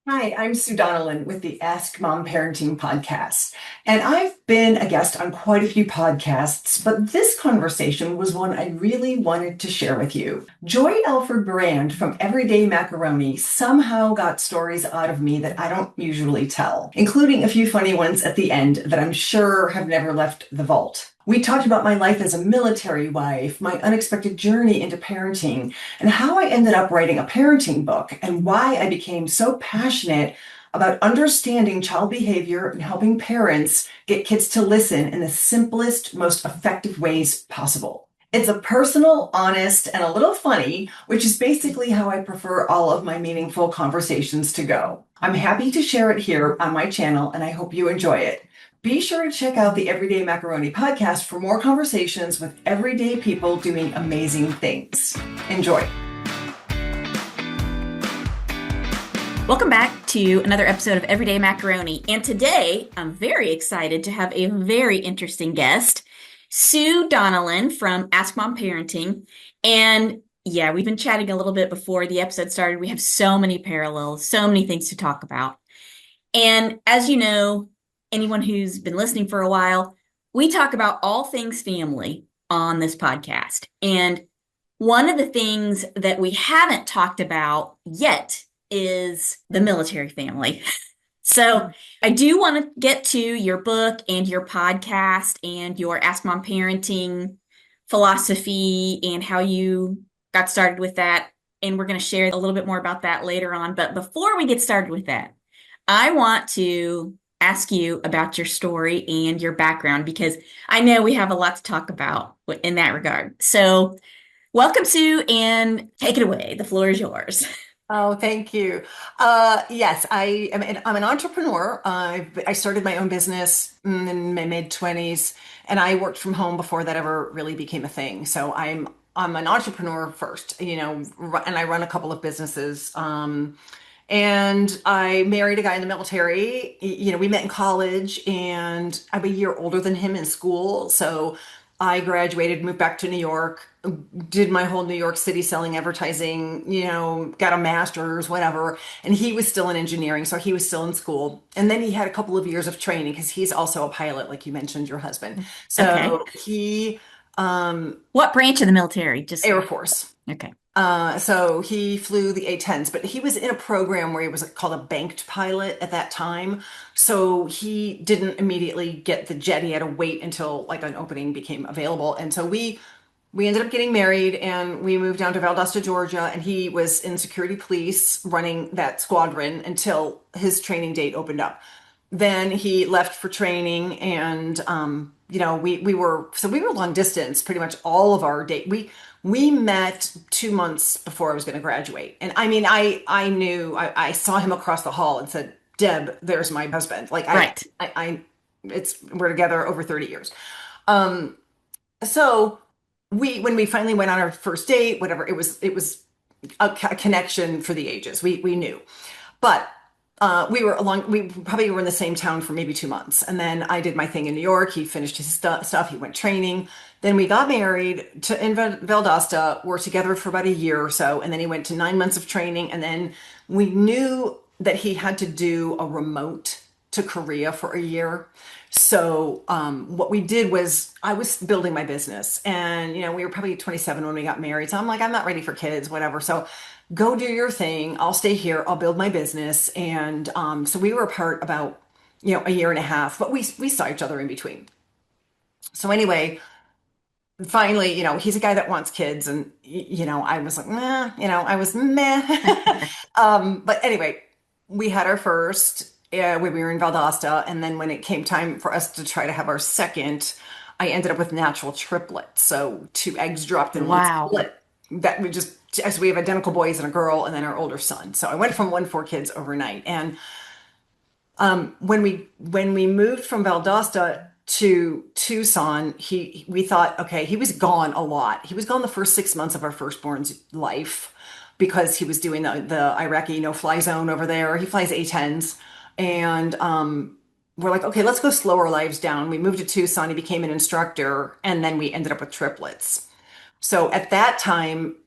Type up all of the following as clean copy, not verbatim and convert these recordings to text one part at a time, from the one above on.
Hi, I'm Sue Donnellan with the Ask Mom Parenting podcast. And I've been a guest on quite a few podcasts, but this conversation was one I really wanted to share with you. Joy Alfred Brand from Everyday Macaroni somehow got stories out of me that I don't usually tell, including a few funny ones at the end that I'm sure have never left the vault. We talked about my life as a military wife, my unexpected journey into parenting, and how I ended up writing a parenting book and why I became so passionate about understanding child behavior and helping parents get kids to listen in the simplest, most effective ways possible. It's a personal, honest, and a little funny, which is basically how I prefer all of my meaningful conversations to go. I'm happy to share it here on my channel, and I hope you enjoy it. Be sure to check out the Everyday Macaroni podcast for more conversations with everyday people doing amazing things. Enjoy. Welcome back to another episode of Everyday Macaroni. And today I'm very excited to have a very interesting guest, Sue Donnellan from Ask Mom Parenting. And yeah, we've been chatting a little bit before the episode started. We have so many parallels, so many things to talk about. And as you know, anyone who's been listening for a while, we talk about all things family on this podcast. And one of the things that we haven't talked about yet is the military family. So I do want to get to your book and your podcast and your Ask Mom Parenting philosophy and how you got started with that. And we're going to share a little bit more about that later on. But before we get started with that, I want to ask you about your story and your background because I know we have a lot to talk about in that regard. So welcome, Sue, and take it away. The floor is yours. Oh, thank you. Yes, I'm an entrepreneur. I started my own business in my mid-20s, and I worked from home before that ever really became a thing. So I'm an entrepreneur first, and I run a couple of businesses. And I married a guy in the military. We met in college, and I'm a year older than him in school. So I graduated, moved back to New York, did my whole New York City selling advertising, got a master's, whatever. And he was still in engineering, so he was still in school. And then he had a couple of years of training because he's also a pilot, like you mentioned, your husband. Okay. So he, What branch of the military? Just Air Force. okay. So he flew the A-10s, but he was in a program where he was called a banked pilot at that time. So he didn't immediately get the jet. He had to wait until like an opening became available. And so we ended up getting married and we moved down to Valdosta, Georgia, and he was in security police running that squadron until his training date opened up. Then he left for training and we were long distance pretty much all of our date. We met 2 months before I was going to graduate. And I mean, I knew, I saw him across the hall and said, Deb, there's my husband. Like Right. we're together over 30 years. So when we finally went on our first date, whatever, it was a connection for the ages. We knew, but we probably were in the same town for maybe 2 months. And then I did my thing in New York. He finished his stuff. He went training. Then we got married in Valdosta. We're together for about a year or so. And then he went to 9 months of training. And then we knew that he had to do a remote to Korea for a year. So what we did was I was building my business and, we were probably 27 when we got married. So I'm like, I'm not ready for kids, whatever. So go do your thing. I'll stay here. I'll build my business. And so we were apart about, a year and a half, but we saw each other in between. So anyway, finally, he's a guy that wants kids. And, I was like, meh, I was meh. But anyway, we had our first when we were in Valdosta. And then when it came time for us to try to have our second, I ended up with natural triplets. So two eggs dropped in one Wow. split. That we just, as we have identical boys and a girl, and then our older son. So I went from 1 to 4 kids overnight. And when we moved from Valdosta to Tucson, we thought, okay, he was gone a lot. He was gone the first 6 months of our firstborn's life because he was doing the Iraqi no-fly zone over there. He flies A-10s. And we're like, okay, let's go slow our lives down. We moved to Tucson. He became an instructor. And then we ended up with triplets. So at that time,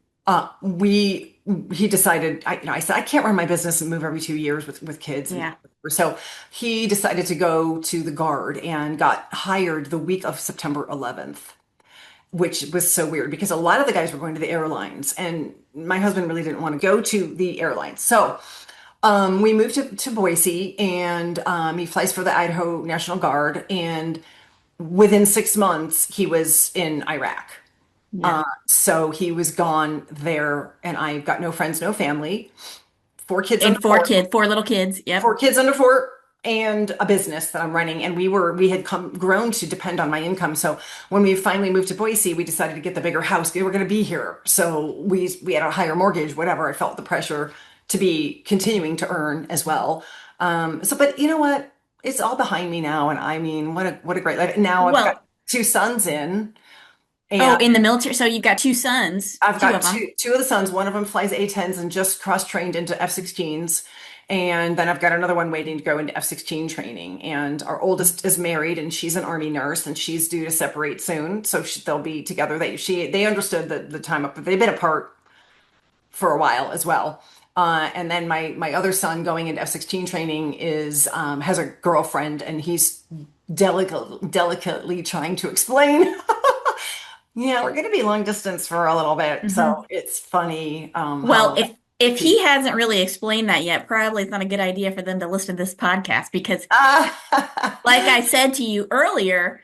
He decided, I said, I can't run my business and move every 2 years with kids. And Yeah. so he decided to go to the Guard and got hired the week of September 11th, which was so weird because a lot of the guys were going to the airlines and my husband really didn't want to go to the airlines. So we moved to Boise and he flies for the Idaho National Guard. And within 6 months, he was in Iraq. Yeah. So he was gone there, and I've got no friends, no family, four kids under And four, four little kids. Yep. 4, and a business that I'm running. And we had grown to depend on my income. So when we finally moved to Boise, we decided to get the bigger house. We were going to be here, so we had a higher mortgage, whatever. I felt the pressure to be continuing to earn as well. But you know what? It's all behind me now, and I mean, what a great life. Now I've got Well, two sons in. oh, And in the military. So you've got two sons, I've two got of them. two of the sons. One of them flies A-10s and just cross-trained into F-16s. And then I've got another one waiting to go into F-16 training. And our oldest is married and she's an Army nurse and she's due to separate soon. So they'll be together. They understood the time up, but they've been apart for a while as well. And then my other son going into F-16 training is has a girlfriend and he's delicately trying to explain. Yeah, we're going to be long distance for a little bit, so Hmm. it's funny Well, how if he. he hasn't really explained that yet, probably it's not a good idea for them to listen to this podcast because, like I said to you earlier,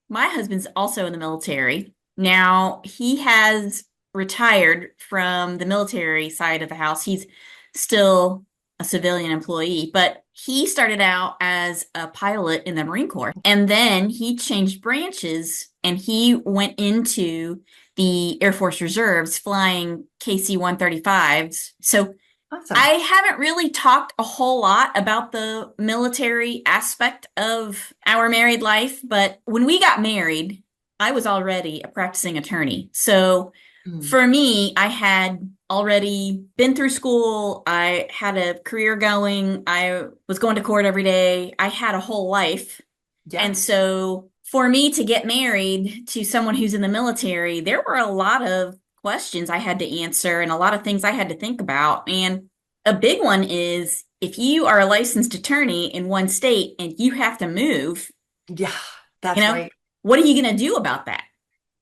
my husband's also in the military. Now, he has retired from the military side of the house. He's still a civilian employee, but he started out as a pilot in the Marine Corps. And then he changed branches and he went into the Air Force Reserves flying KC-135s. So Awesome. I haven't really talked a whole lot about the military aspect of our married life, but when we got married, I was already a practicing attorney. So Mm. for me, I had already been through school. I had a career going. I was going to court every day. I had a whole life. Yeah, And so for me to get married to someone who's in the military, there were a lot of questions I had to answer and a lot of things I had to think about. And a big one is if you are a licensed attorney in one state and you have to move, yeah, you that's know, right. what are you going to do about that?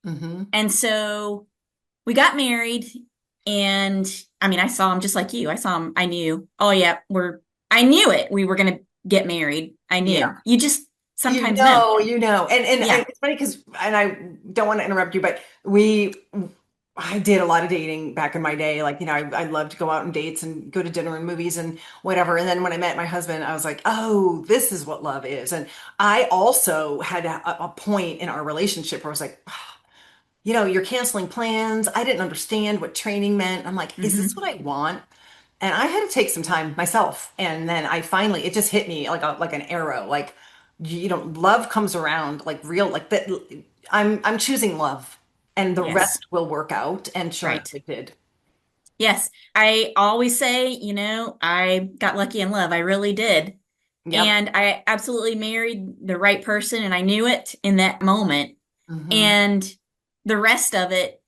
Hmm. And so we got married and I mean, I saw him just like you. I saw him, I knew, oh yeah, I knew it. We were going to get married. I Yeah, knew. You just sometimes know. and Yeah. it's funny because, and I don't want to interrupt you, but I did a lot of dating back in my day. Like, I loved to go out on dates and go to dinner and movies and whatever. And then when I met my husband, I was like, oh, this is what love is. And I also had a point in our relationship where I was like, you're canceling plans. I didn't understand what training meant. I'm like, is this Hmm. what I want? And I had to take some time myself. And then it just hit me like an arrow. Like, love comes around like real, like that. I'm choosing love and the Yes. rest will work out. And sure enough, Right. it did. Yes. I always say, I got lucky in love. I really did. Yep. And I absolutely married the right person and I knew it in that moment. Hmm. And the rest of it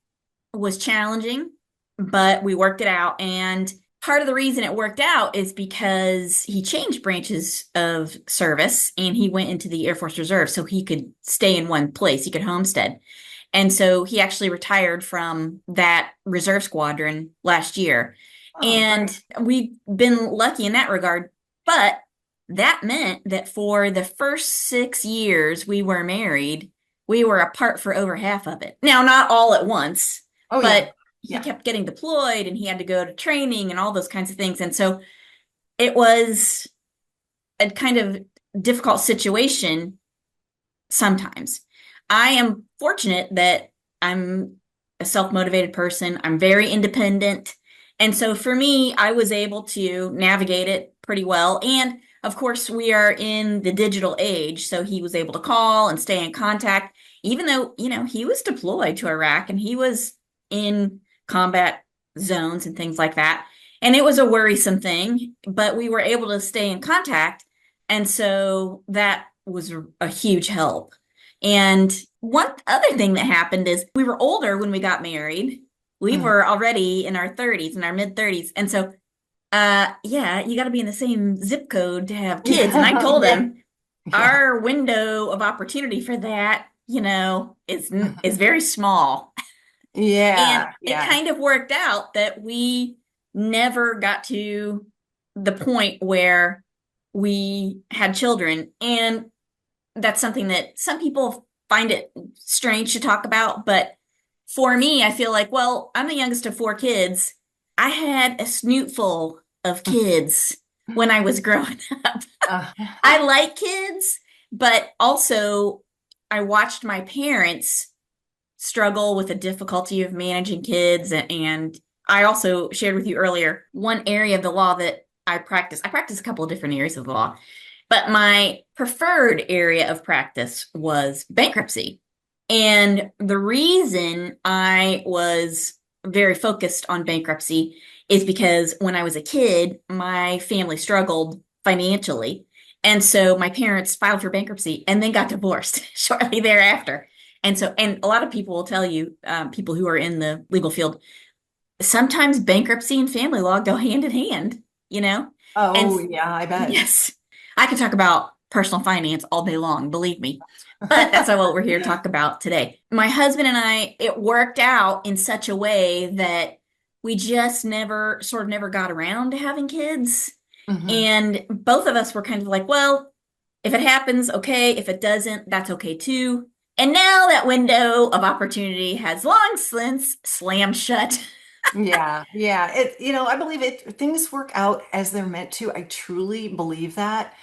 was challenging, but we worked it out. And part of the reason it worked out is because he changed branches of service and he went into the Air Force Reserve so he could stay in one place. He could homestead. And so he actually retired from that reserve squadron last year. Oh, great. And we've been lucky in that regard. But that meant that for the first 6 years we were married, we were apart for over half of it. Now, not all at once, Oh, yeah. but he Yeah. kept getting deployed and he had to go to training and all those kinds of things. And so it was a kind of difficult situation sometimes. I am fortunate that I'm a self-motivated person. I'm very independent. And so for me, I was able to navigate it pretty well. And of course, we are in the digital age. So he was able to call and stay in contact, even though, he was deployed to Iraq and he was in combat zones and things like that. And it was a worrisome thing, but we were able to stay in contact. And so that was a huge help. And one other thing that happened is we were older when we got married. We Mm. were already in our 30s, in our mid 30s. And so, yeah, you got to be in the same zip code to have kids. And I Yeah, told yeah, him yeah. our window of opportunity for that, is very small. And Yeah, it yeah. kind of worked out that we never got to the point where we had children. And that's something that some people find it strange to talk about. But for me, I feel like, well, I'm the youngest of four kids. I had a snootful of kids when I was growing up. Uh, I like kids, but also I watched my parents struggle with the difficulty of managing kids. And I also shared with you earlier one area of the law that I practice a couple of different areas of the law, but my preferred area of practice was bankruptcy. And the reason I was very focused on bankruptcy is because when I was a kid, my family struggled financially. And so my parents filed for bankruptcy and then got divorced shortly thereafter. And so, and a lot of people will tell you, people who are in the legal field, sometimes bankruptcy and family law go hand in hand, you know? And oh, yeah, I bet. yes, I could talk about personal finance all day long, believe me. But that's not what we're here to talk about today. My husband and I, it worked out in such a way that we just never got around to having kids. Mhm. And both of us were kind of like, well, if it happens, okay. If it doesn't, that's okay too. And now that window of opportunity has long since slammed shut. Yeah, yeah. I believe it, things work out as they're meant to. I truly believe that.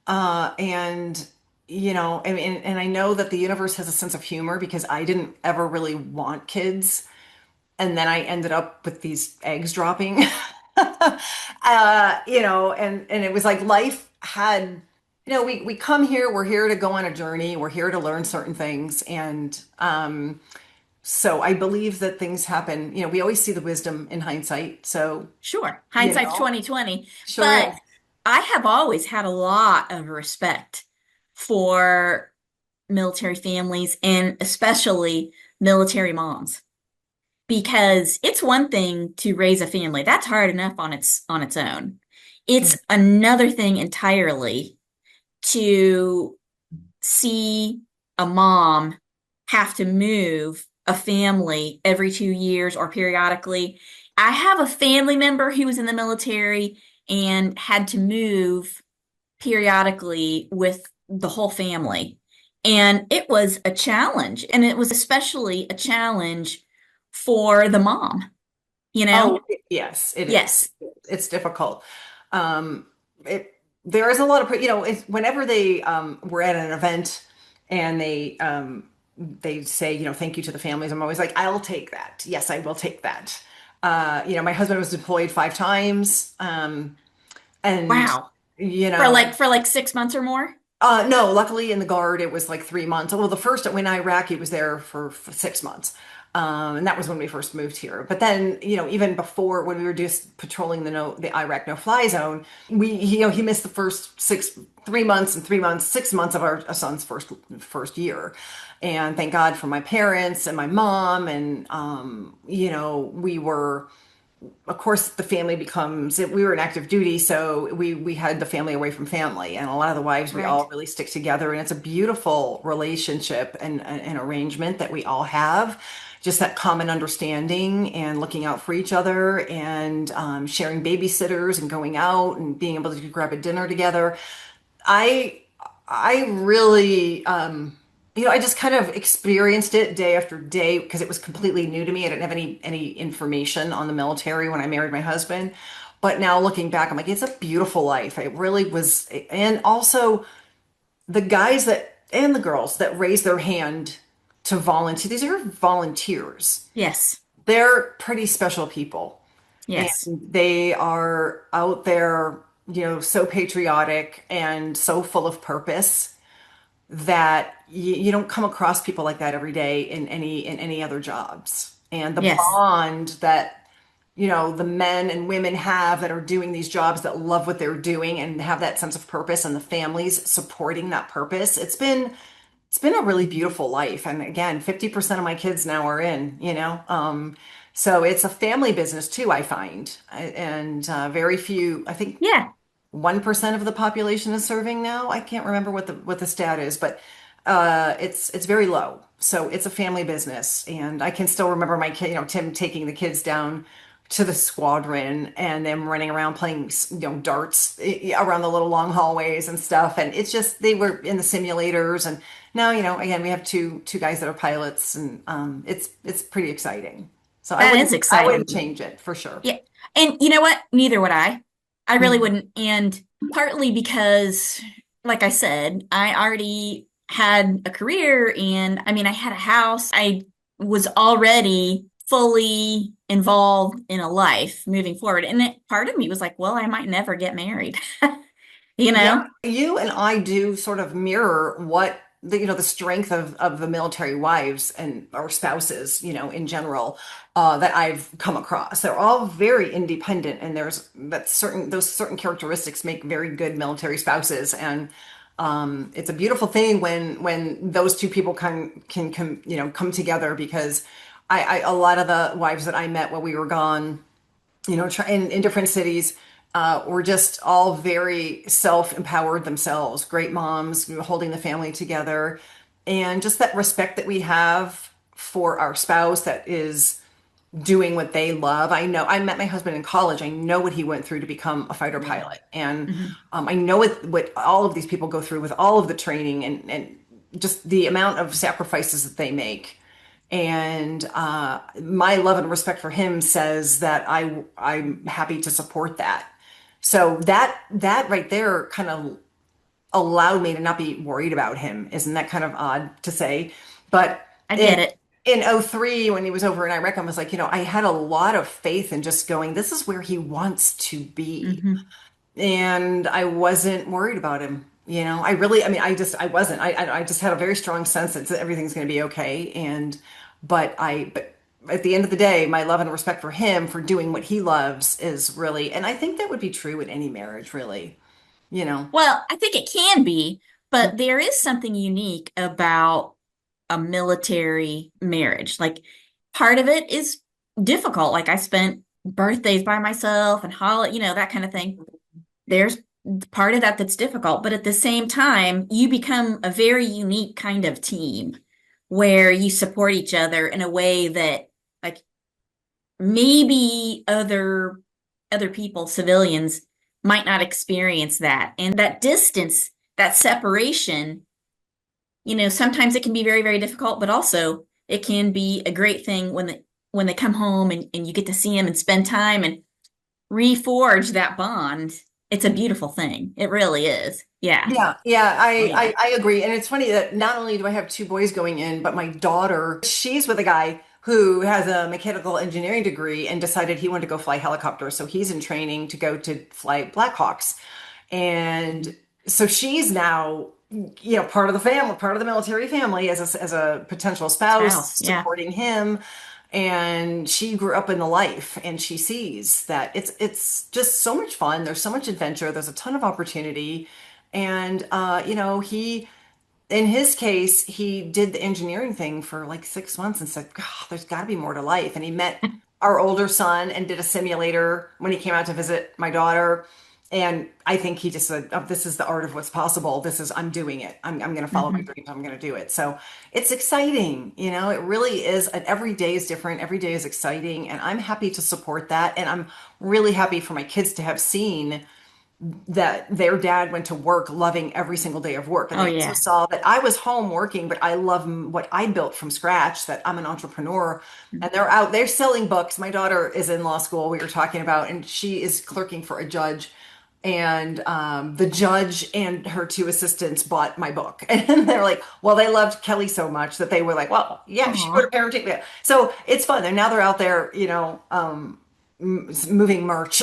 And I mean, and I know that the universe has a sense of humor because I didn't ever really want kids. And then I ended up with these eggs dropping. And it was like life had, we come here, we're here to go on a journey, we're here to learn certain things. And so I believe that things happen, we always see the wisdom in hindsight. So, Sure, hindsight's know, 2020, sure but is. I have always had a lot of respect for military families and especially military moms because it's one thing to raise a family. That's hard enough on its own. It's another thing entirely to see a mom have to move a family every 2 years or periodically. I have a family member who was in the military and had to move periodically with the whole family. And it was a challenge. And it was especially a challenge for the mom, you know? Oh, yes, it is. Yes. It's difficult. Um, there is a lot of, whenever they were at an event and they say, thank you to the families, I'm always like, I'll take that. Yes, I will take that. My husband was deployed 5 times, and Wow. you For know, like 6 months or more? no, luckily in the Guard, it was like 3 months. Well, the first when Iraq, he was there for 6 months. And that was when we first moved here. But then, even before when we were just patrolling the Iraq no-fly zone, he missed the first 3 months and 3 months, 6 months of our son's first year. And thank God for my parents and my mom. And, we were, of course, the family becomes, we were in active duty, so we had the family away from family, and a lot of the wives, we all Right. really stick together, and it's a beautiful relationship and arrangement that we all have, just that common understanding and looking out for each other, and sharing babysitters and going out and being able to grab a dinner together. I really, I just kind of experienced it day after day because it was completely new to me. I didn't have any information on the military when I married my husband. But now looking back, I'm like, it's a beautiful life. It really was. And also the guys that and the girls that raise their hand to volunteer, these are volunteers. Yes. They're pretty special people. And Yes. they are out there, so patriotic and so full of purpose that you don't come across people like that every day in any other jobs. And the Yes. bond that the men and women have that are doing these jobs that love what they're doing and have that sense of purpose, and the families supporting that purpose, it's been a really beautiful life. And again, 50% of my kids now are in. So it's a family business too, I find. And very few, I think Yeah. 1% of the population is serving now. I can't remember what the stat is, but it's very low. So it's a family business, and I can still remember my kid, Tim taking the kids down to the squadron and them running around playing, darts around the little long hallways and stuff. And it's just they were in the simulators, and now, again, we have two guys that are pilots, and it's pretty exciting. So That is I wouldn't exciting. change it for sure. Yeah. And you know what? Neither would I. I really Mhm. wouldn't. And partly because, like I said, I already had a career and I mean, I had a house. I was already fully involved in a life moving forward. And part of me was like, well, I might never get married, you Yeah, know? you and I do sort of mirror what the strength of the military wives and or spouses, in general, that I've come across. They're all very independent, and those certain characteristics make very good military spouses. And it's a beautiful thing when those two people can come together because a lot of the wives that I met while we were gone, in different cities, were just all very self-empowered themselves, great moms, holding the family together, and just that respect that we have for our spouse that is doing what they love. I know I met my husband in college. I know what he went through to become a fighter Yeah. pilot, and Mhm. I know what all of these people go through with all of the training and just the amount of sacrifices that they make. And my love and respect for him says that I'm happy to support that. So that right there kind of allowed me to not be worried about him. Isn't that kind of odd to say? But I in get it. in '03, when he was over in Iraq, I was like, I had a lot of faith in just going, this is where he wants to be. Hmm. And I wasn't worried about him. I wasn't. I just had a very strong sense that everything's going to be okay. But at the end of the day, my love and respect for him for doing what he loves is really, and I think that would be true in any marriage, really. You know. Well, I think it can be, but there is something unique about a military marriage. Like part of it is difficult. Like I spent birthdays by myself and that kind of thing. There's part of that that's difficult, but at the same time, you become a very unique kind of team where you support each other in a way that like maybe other people, civilians, might not experience that. And that distance, that separation, sometimes it can be very, very difficult, but also it can be a great thing when they come home and you get to see them and spend time and reforge that bond. It's a beautiful thing. It really is. Yeah. Yeah, yeah, Oh yeah. I agree. And it's funny that not only do I have two boys going in, but my daughter, she's with a guy who has a mechanical engineering degree and decided he wanted to go fly helicopters. So he's in training to go to fly Blackhawks. And so she's now, part of the family, part of the military family as a potential spouse, Spouse. Yeah. supporting him. And she grew up in the life, and she sees that it's just so much fun. There's so much adventure. There's a ton of opportunity. And he in his case, he did the engineering thing for like 6 months and said, God, there's got to be more to life. And he met our older son and did a simulator when he came out to visit my daughter. And I think he just said, oh, this is the art of what's possible. I'm doing it. I'm going to follow my Hmm. dreams. I'm going to do it. So it's exciting. It really is. And every day is different. Every day is exciting. And I'm happy to support that. And I'm really happy for my kids to have seen that their dad went to work loving every single day of work. And Oh they also yeah. saw that I was home working, but I love what I built from scratch, that I'm an entrepreneur. And they're selling books. My daughter is in law school, we were talking about, and she is clerking for a judge. And the judge and her two assistants bought my book. And they're like, well, they loved Kelly so much that they were like, well, yeah, she wrote Aw. a parenting. Yeah. So it's fun. And now they're out there, moving merch.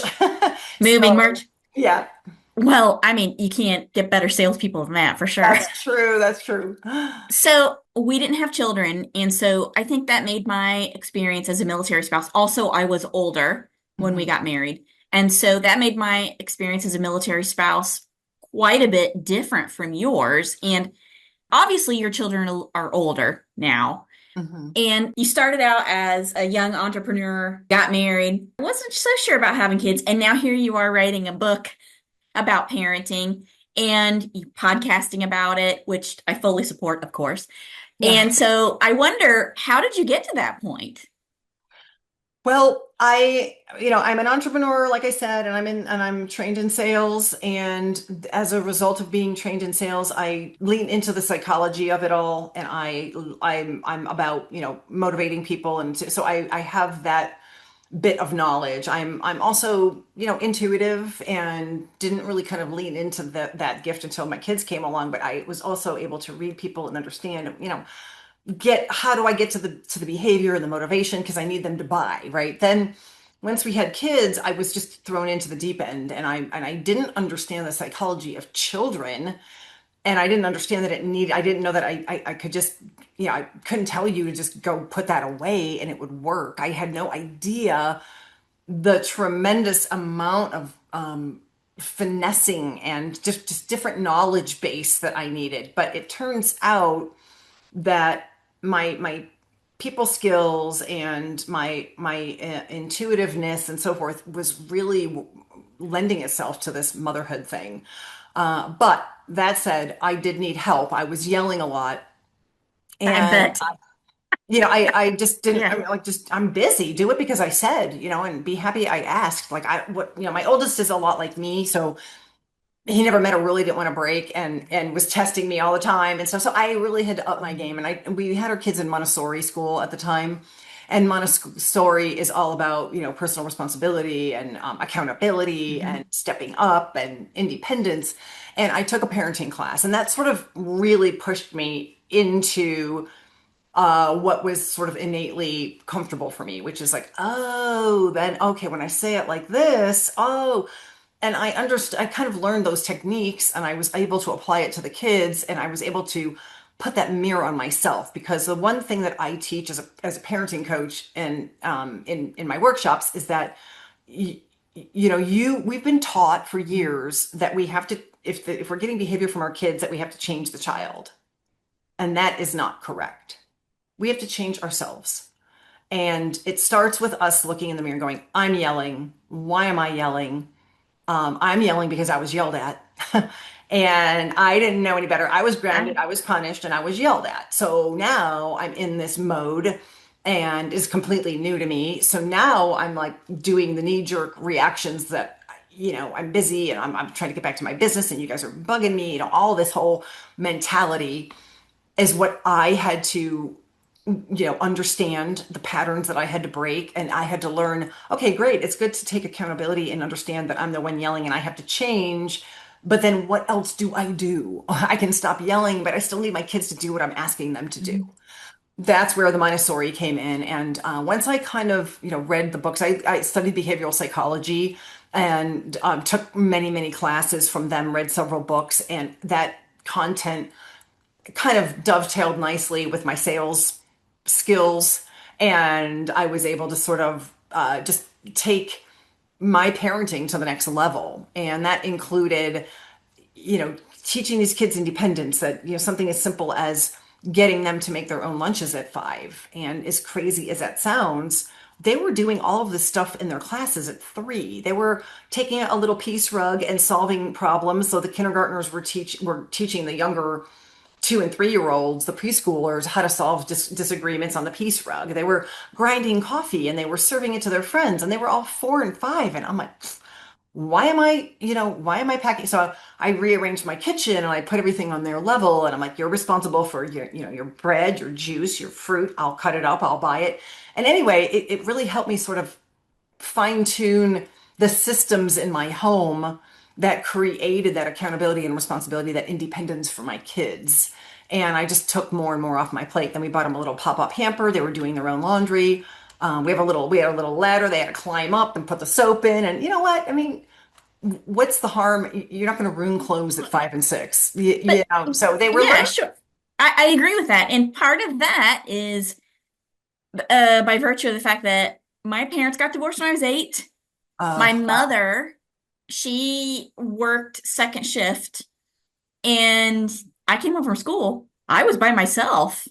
Moving So, merch. yeah. Well, I mean, you can't get better salespeople than that for sure. That's true. That's true. So we didn't have children, and so I think that made my experience as a military spouse. Also, I was older when we Mhm. got married, and so that made my experience as a military spouse quite a bit different from yours. And obviously, your children are older now. Mhm. And you started out as a young entrepreneur, got married, wasn't so sure about having kids, and now here you are writing a book about parenting and you podcasting about it, which I fully support, of course. Yeah. And so I wonder, how did you get to that point? Well, I'm an entrepreneur, like I said, and I'm trained in sales. And as a result of being trained in sales, I lean into the psychology of it all. And I'm about, motivating people. And so I have that bit of knowledge. I'm also, intuitive and didn't really kind of lean into that gift until my kids came along. But I was also able to read people and understand, get how do I get to the behavior and the motivation because I need them to buy, right? Then once we had kids, I was just thrown into the deep end and I didn't understand the psychology of children and I didn't understand that I didn't know that I could just I couldn't tell you to just go put that away and it would work. I had no idea the tremendous amount of finessing and just different knowledge base that I needed. But it turns out that my people skills and my intuitiveness and so forth was really lending itself to this motherhood thing. But that said, I did need help. I was yelling a lot, I and bet. I just didn't. Yeah. I'm busy. Do it because I said, and be happy I asked. Like my oldest is a lot like me, so he never met a really didn't want to break and was testing me all the time and stuff. So I really had to up my game. And we had our kids in Montessori school at the time. And Montessori is all about, personal responsibility and accountability Mhm. and stepping up and independence. And I took a parenting class, and that sort of really pushed me into what was sort of innately comfortable for me, which is like, oh, then okay, when I say it like this, oh, and I understood, I kind of learned those techniques and I was able to apply it to the kids and I was able to put that mirror on myself because the one thing that I teach as a parenting coach and in my workshops is that you, we've been taught for years that we have to if we're getting behavior from our kids that we have to change the child, and that is not correct. We have to change ourselves. And it starts with us looking in the mirror and going, I'm yelling. Why am I yelling? I'm yelling because I was yelled at. And I didn't know any better. I was I, grounded, I was punished, and I was yelled at. So now I'm in this mode and is completely new to me. So now I'm like doing the knee-jerk reactions that, I'm busy and I'm trying to get back to my business and you guys are bugging me, all this whole mentality is what I had to understand the patterns that I had to break. And I had to learn, okay, great. It's good to take accountability and understand that I'm the one yelling and I have to change. But then what else do I do? I can stop yelling, but I still need my kids to do what I'm asking them to do. That's where the Montessori came in. And once I kind of, read the books, I studied behavioral psychology and took many, many classes from them, read several books, and that content kind of dovetailed nicely with my sales skills. And I was able to sort of just take my parenting to the next level. And that included, teaching these kids independence that, something as simple as getting them to make their own lunches at 5. And as crazy as that sounds, they were doing all of this stuff in their classes at 3. They were taking a little piece rug and solving problems. So the kindergartners were teaching the younger 2 and 3 year olds, the preschoolers, how to solve disagreements on the peace rug. They were grinding coffee and they were serving it to their friends, and they were all 4 and 5. And I'm like, why am I packing? So I rearranged my kitchen and I put everything on their level. And I'm like, you're responsible for your bread, your juice, your fruit. I'll cut it up. I'll buy it. And anyway, it really helped me sort of fine tune the systems in my home that created that accountability and responsibility, that independence for my kids. And I just took more and more off my plate. Then we bought them a little pop-up hamper. They were doing their own laundry. We had a little ladder. They had to climb up and put the soap in. And you know what? I mean, what's the harm? You're not going to ruin clothes at 5 and 6. but So they were yeah, learning. sure. I agree with that. And part of that is by virtue of the fact that my parents got divorced when I was 8. My Wow. mother, she worked second shift, and I came home from school. I was by myself.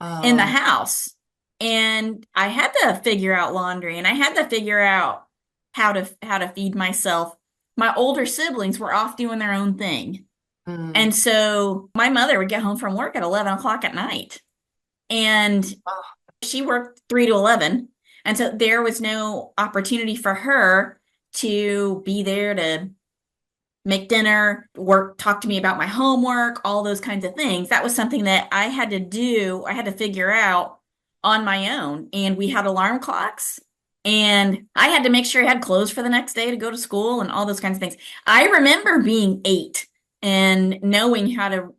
in the Oh, house. And I had to figure out laundry and I had to figure out how to feed myself. My older siblings were off doing their own thing. mm, And so my mother would get home from work at 11 o'clock at night. And oh, she worked 3 to 11. And so there was no opportunity for her to be there to make dinner, work, talk to me about my homework, all those kinds of things. That was something that I had to do, I had to figure out on my own. And we had alarm clocks. And I had to make sure I had clothes for the next day to go to school and all those kinds of things. I remember being 8 and knowing how to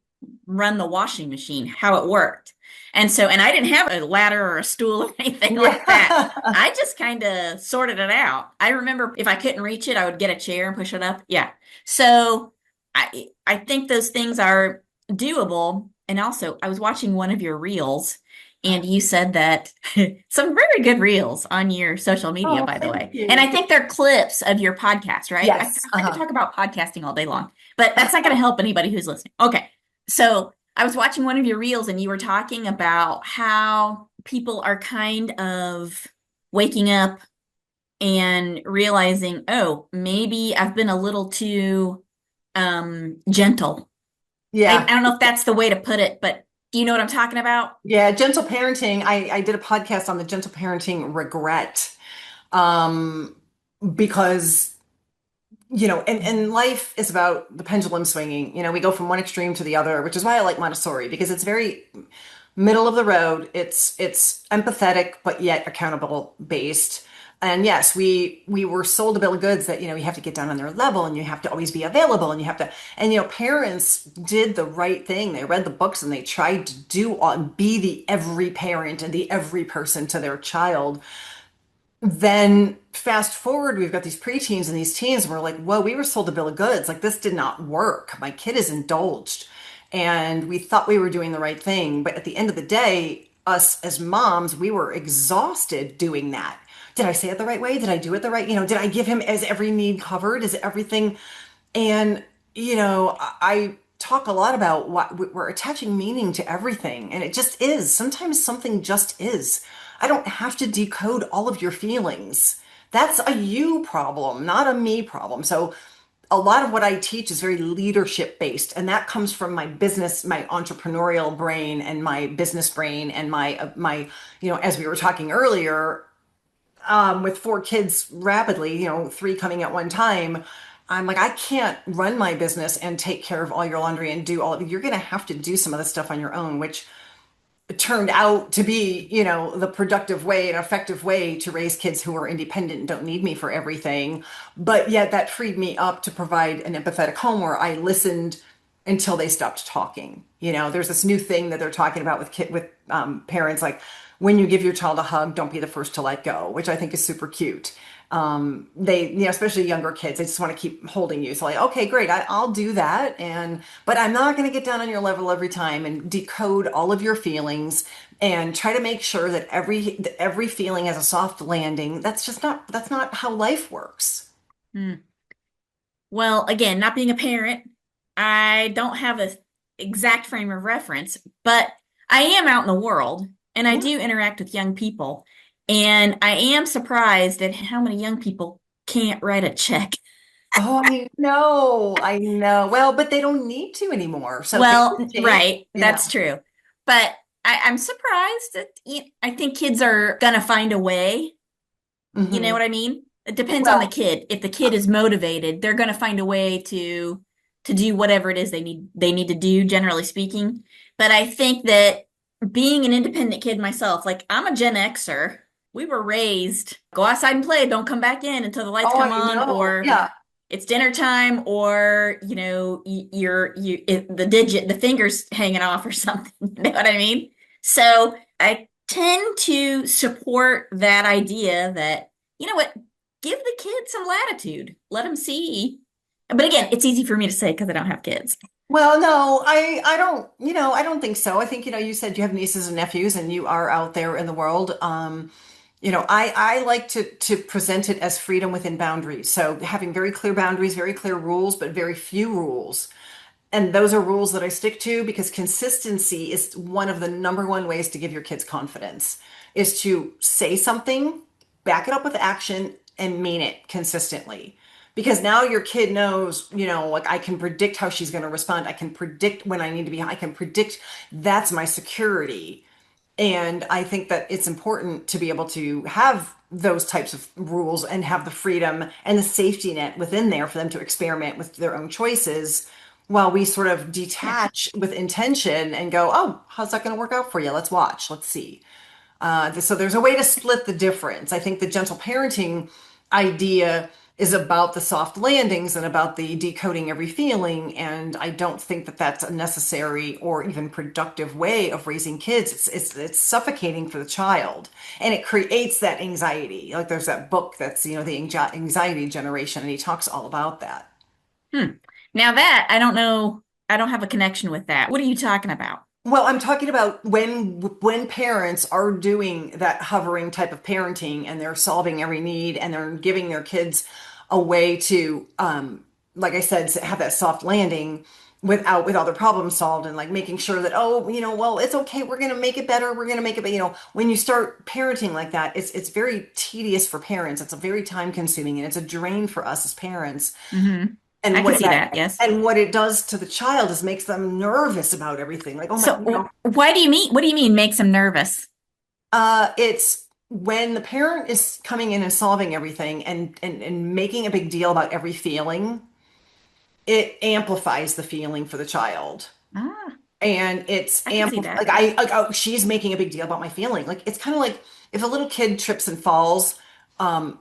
run the washing machine, how it worked. And so, and I didn't have a ladder or a stool or anything like that. yeah. I just kind of sorted it out. I remember if I couldn't reach it, I would get a chair and push it up. Yeah. So I think those things are doable. And also, I was watching one of your reels, and you said that some very good reels on your social media, Oh, by the thank way. And I you. think they're clips of your podcast, right? Yes. I could talk about podcasting all day long, but that's not going to help anybody who's listening. Okay. So I was watching one of your reels, and you were talking about how people are kind of waking up and realizing, oh, maybe I've been a little too gentle. I Yeah. don't know if that's the way to put it, but do you know what I'm talking about? Yeah. Gentle parenting. I did a podcast on the gentle parenting regret. Um, because and life is about the pendulum swinging. We go from one extreme to the other, which is why I like Montessori, because it's very middle of the road. It's empathetic, but yet accountable based. And yes, we were sold a bill of goods that, you have to get down on their level and you have to always be available and you have to, and, parents did the right thing. They read the books and they tried to be the every parent and the every person to their child. Then fast forward, we've got these preteens and these teens, and we're like, whoa, we were sold a bill of goods. Like, this did not work. My kid is indulged. And we thought we were doing the right thing. But at the end of the day, us as moms, we were exhausted doing that. Did I say it the right way? Did I do it the right? Did I give him as every need covered? Is everything? And, I talk a lot about what we're attaching meaning to everything. And it just is. Sometimes something just is. I don't have to decode all of your feelings. That's a you problem, not a me problem. So a lot of what I teach is very leadership based, and that comes from my business, my entrepreneurial brain and my business brain and my as we were talking earlier, with 4 kids rapidly, 3 coming at one time. I'm like, I can't run my business and take care of all your laundry and do all of it. You're going to have to do some of this stuff on your own, which turned out to be, the productive way and effective way to raise kids who are independent and don't need me for everything. But yet that freed me up to provide an empathetic home where I listened until they stopped talking. There's this new thing that they're talking about with parents, like when you give your child a hug, don't be the first to let go, which I think is super cute. They, especially younger kids, they just want to keep holding you. So like, okay, great, I'll do that. But I'm not going to get down on your level every time and decode all of your feelings and try to make sure that every feeling has a soft landing. That's not how life works. Hmm. Well, again, not being a parent, I don't have a exact frame of reference, but I am out in the world and I Yeah. do interact with young people. And I am surprised at how many young people can't write a check. Oh, I know. I know. Well, but they don't need to anymore. So things Well, have right, that's changed. true. But I'm surprised that I think kids are gonna find a way. You know Hmm. what I mean? It depends on the Well, kid. If the kid is motivated, they're gonna find a way to do whatever it is they need to do, generally speaking. But I think that being an independent kid myself, like I'm a Gen Xer, we were raised go outside and play, don't come back in until the lights oh, come I on, know. or Yeah. it's dinner time, or the fingers hanging off or something. You know what I mean? So I tend to support that idea that, you know what, give the kids some latitude, let them see. But again, it's easy for me to say because I don't have kids. Well, no, I don't, I don't think so. I think, you said you have nieces and nephews and you are out there in the world. I like to present it as freedom within boundaries. So having very clear boundaries, very clear rules, but very few rules. And those are rules that I stick to because consistency is one of the number one ways to give your kids confidence is to say something, back it up with action, and mean it consistently. Because now your kid knows, like I can predict how she's going to respond. I can predict when I need to be, I can predict that's my security. And I think that it's important to be able to have those types of rules and have the freedom and the safety net within there for them to experiment with their own choices while we sort of Yeah. detach with intention and go, oh, how's that going to work out for you? Let's watch, let's see. So there's a way to split the difference. I think the gentle parenting idea is about the soft landings and about the decoding every feeling. And I don't think that that's a necessary or even productive way of raising kids. It's suffocating for the child, and it creates that anxiety. Like there's that book that's the anxiety generation, and he talks all about that. Hmm. Now that I don't know, I don't have a connection with that. What are you talking about? Well, I'm talking about when parents are doing that hovering type of parenting and they're solving every need and they're giving their kids a way to, like I said, have that soft landing with all the problems solved and like making sure that, oh, well, it's okay. We're going to make it better. We're going to make it, but when you start parenting like that, it's very tedious for parents. It's a very time consuming and it's a drain for us as parents. Hmm. I And can what see that that, yes. and what it does to the child is makes them nervous about everything. Like, oh my, So why do you mean, what do you mean makes them nervous? it's when the parent is coming in and solving everything and making a big deal about every feeling, it amplifies the feeling for the child. Ah, And it's I can see amplified. that. Oh, she's making a big deal about my feeling. Like it's kind of like if a little kid trips and falls, I'm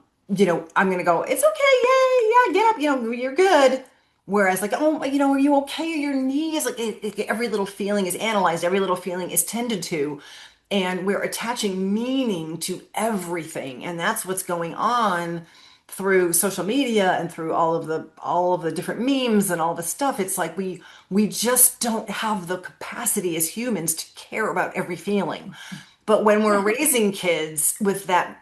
gonna go, it's okay, yay, yeah, get up, you're good. Whereas like, oh, are you okay? Your knees, like every little feeling is analyzed, every little feeling is tended to, and we're attaching meaning to everything, and that's what's going on through social media and through all of the different memes and all the stuff. It's like we just don't have the capacity as humans to care about every feeling. But when we're Yeah. raising kids with that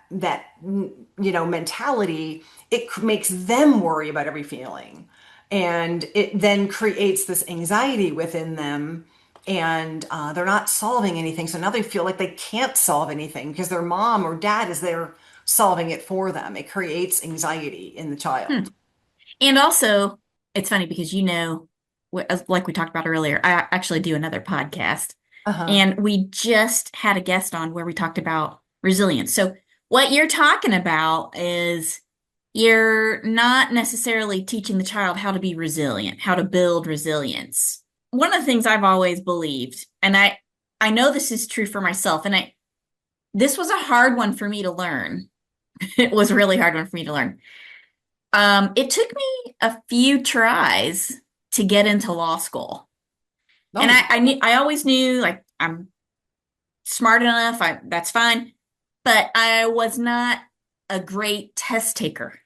mentality, it makes them worry about every feeling. And it then creates this anxiety within them, and they're not solving anything. So now they feel like they can't solve anything because their mom or dad is there solving it for them. It creates anxiety in the Hmm. child. And also, it's funny because like we talked about earlier, I actually do another podcast, Uh-huh. and we just had a guest on where we talked about resilience. So what you're talking about is you're not necessarily teaching the child how to be resilient, how to build resilience. One of the things I've always believed, and I know this is true for myself, and I this was a hard one for me to learn. It was a really hard one for me to learn. It took me a few tries to get into law school. And Oh, I always knew like I'm smart enough, that's fine, but I was not a great test taker.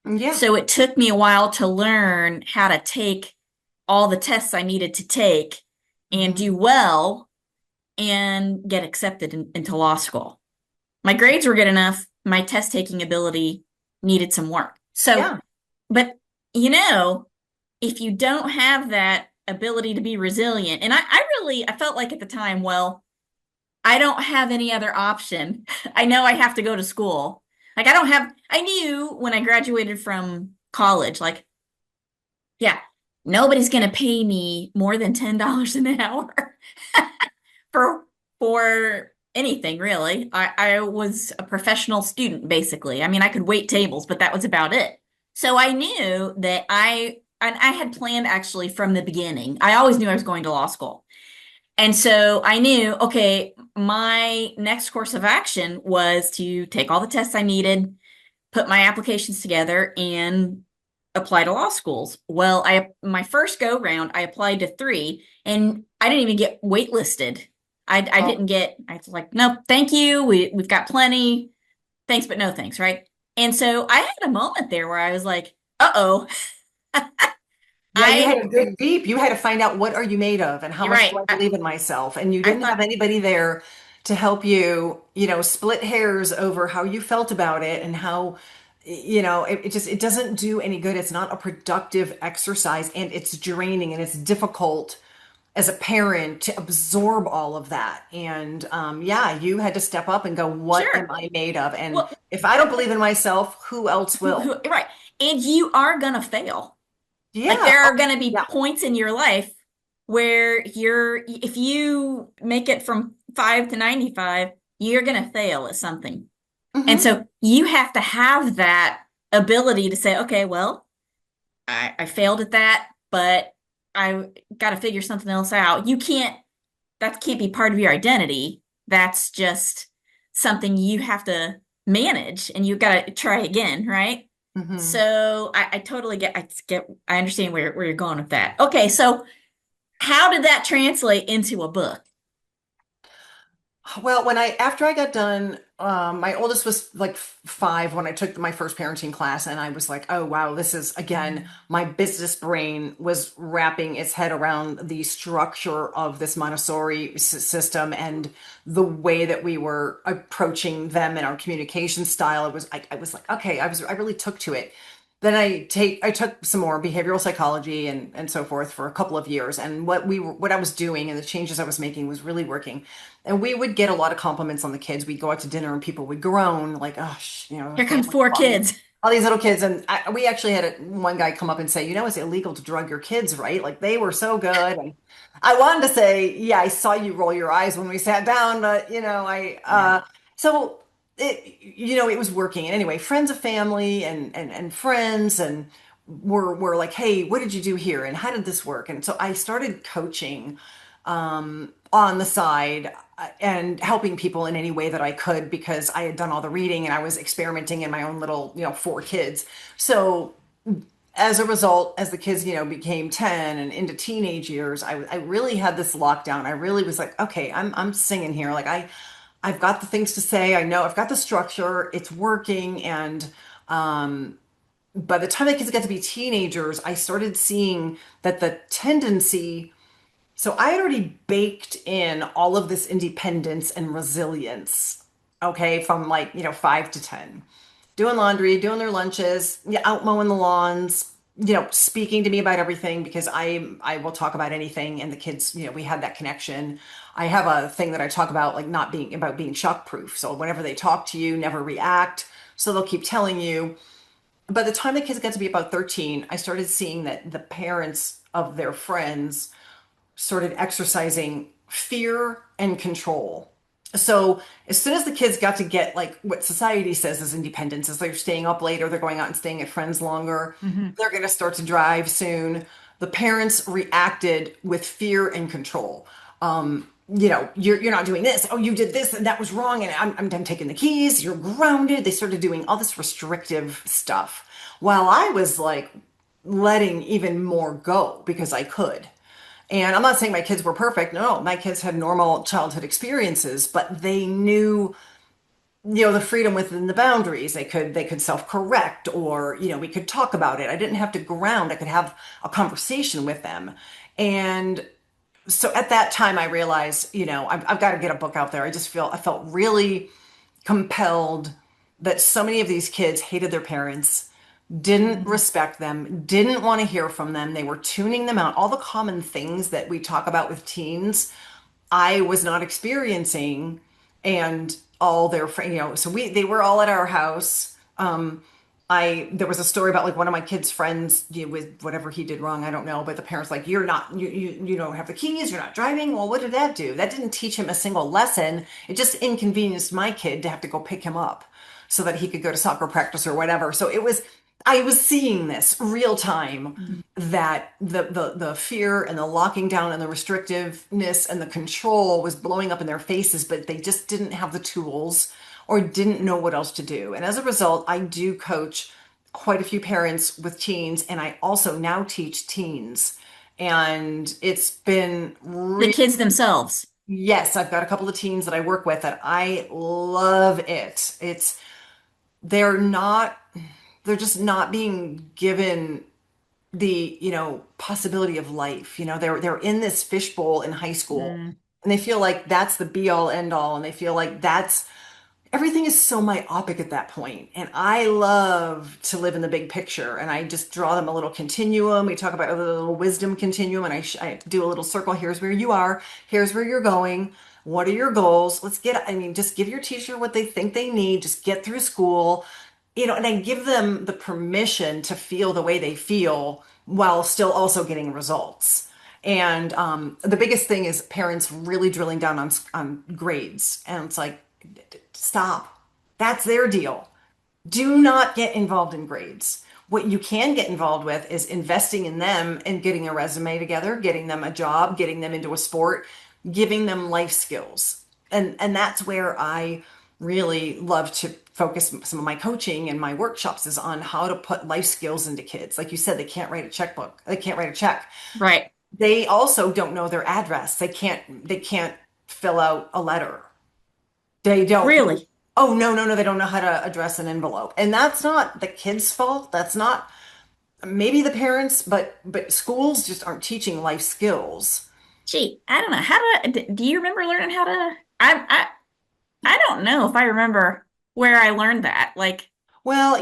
yeah. So it took me a while to learn how to take all the tests I needed to take and Mhm. do well and get accepted into law school. My grades were good enough. My test taking ability needed some work. So, Yeah. but if you don't have that ability to be resilient, and I felt like at the time, well, I don't have any other option. I know I have to go to school. Like I knew when I graduated from college, like, yeah, nobody's going to pay me more than $10 an hour for anything really. I was a professional student basically. I mean, I could wait tables, but that was about it. So I knew that I had planned actually from the beginning. I always knew I was going to law school. And so I knew, okay, my next course of action was to take all the tests I needed, put my applications together, and apply to law schools. Well, I my first go round, I applied to three, and I didn't even get waitlisted. I Oh, didn't get. I was like, nope, thank you. We've got plenty. Thanks, but no thanks, right? And so I had a moment there where I was like, uh-oh, yeah, you had I to dig deep. You had to find out what are you made of and how you're much do right. I believe in myself. And you I didn't have thought anybody there to help you, split hairs over how you felt about it and how it doesn't do any good. It's not a productive exercise, and it's draining, and it's difficult as a parent to absorb all of that. And yeah, you had to step up and go, what am Sure. I made of? And Well, if I don't believe in myself, who else will? right. And you are gonna fail. Like Yeah. there Oh, are gonna be yeah. points in your life where if you make it from 5 to 95, you're gonna fail at something. And Hmm. so you have to have that ability to say, okay, well, I failed at that, but I got to figure something else out. That can't be part of your identity. That's just something you have to manage and you've got to try again, right? Hmm. So I totally I understand where you're going with that. Okay, so how did that translate into a book? Well, after I got done, my oldest was like 5 when I took my first parenting class, and I was like, oh wow, this is again, my business brain was wrapping its head around the structure of this Montessori system and the way that we were approaching them and our communication style. I was like, okay, I really took to it. Then I took some more behavioral psychology and so forth for a couple of years, and what I was doing and the changes I was making was really working. And we would get a lot of compliments on the kids. We'd go out to dinner and people would groan like, oh, a Here comes family four of kids. all these little kids. And we actually had one guy come up and say, it's illegal to drug your kids, right? Like they were so good. And I wanted to say, yeah, I saw you roll your eyes when we sat down, but Yeah. so it was working. And anyway, friends of family and friends and were like, hey, what did you do here? And how did this work? And so I started coaching on the side and helping people in any way that I could because I had done all the reading and I was experimenting in my own little, 4 kids. So as a result, as the kids, became 10 and into teenage years, I really had this lockdown. I really was like, okay, I'm singing here. Like I've got the things to say. I know I've got the structure. It's working. And by the time the kids got to be teenagers, I started seeing that the tendency so I had already baked in all of this independence and resilience, okay, from like, 5 to 10. Doing laundry, doing their lunches, yeah, out mowing the lawns, speaking to me about everything because I will talk about anything and the kids, we had that connection. I have a thing that I talk about like not being about being shock proof. So whenever they talk to you, never react. So they'll keep telling you. By the time the kids got to be about 13, I started seeing that the parents of their friends started exercising fear and control. So as soon as the kids got to get like what society says is independence, is they're staying up later, they're going out and staying at friends longer, Hmm. they're going to start to drive soon. The parents reacted with fear and control. You're not doing this. Oh, you did this and that was wrong, and I'm taking the keys. You're grounded. They started doing all this restrictive stuff, while I was like letting even more go because I could. And I'm not saying my kids were perfect. No, my kids had normal childhood experiences, but they knew, the freedom within the boundaries. They could self-correct or, we could talk about it. I didn't have to ground. I could have a conversation with them. And so at that time I realized, I've got to get a book out there. I felt really compelled that so many of these kids hated their parents, didn't Hmm. respect them, didn't want to hear from them. They were tuning them out. All the common things that we talk about with teens, I was not experiencing. And all their friends, so they were all at our house. There was a story about like one of my kids' friends, with whatever he did wrong, I don't know, but the parents like, you're not, you don't have the keys, you're not driving. Well, what did that do? That didn't teach him a single lesson. It just inconvenienced my kid to have to go pick him up so that he could go to soccer practice or whatever. So I was seeing this real time, that the fear and the locking down and the restrictiveness and the control was blowing up in their faces, but they just didn't have the tools or didn't know what else to do. And as a result, I do coach quite a few parents with teens, and I also now teach teens. And it's been The really, kids themselves. yes, I've got a couple of teens that I work with that I love it. They're not, they're just not being given the, possibility of life. They're in this fishbowl in high school, Mm. and they feel like that's the be all end all, and they feel like that's everything is so myopic at that point. And I love to live in the big picture. And I just draw them a little continuum. We talk about a little wisdom continuum, and I do a little circle. Here's where you are. Here's where you're going. What are your goals? I mean, just give your teacher what they think they need. Just get through school, and I give them the permission to feel the way they feel while still also getting results. And the biggest thing is parents really drilling down on grades. And it's like, stop. That's their deal. Do not get involved in grades. What you can get involved with is investing in them and getting a resume together, getting them a job, getting them into a sport, giving them life skills. And that's where I really love to focus some of my coaching and my workshops is on how to put life skills into kids. Like you said, they can't write a checkbook. They can't write a check. Right. They also don't know their address. They can't fill out a letter. They don't. Really? Oh, no, no, no. They don't know how to address an envelope. And that's not the kid's fault. That's not maybe the parents, but schools just aren't teaching life skills. Gee, I don't know. Do you remember learning how to I don't know if I remember where I learned that. Like, Well,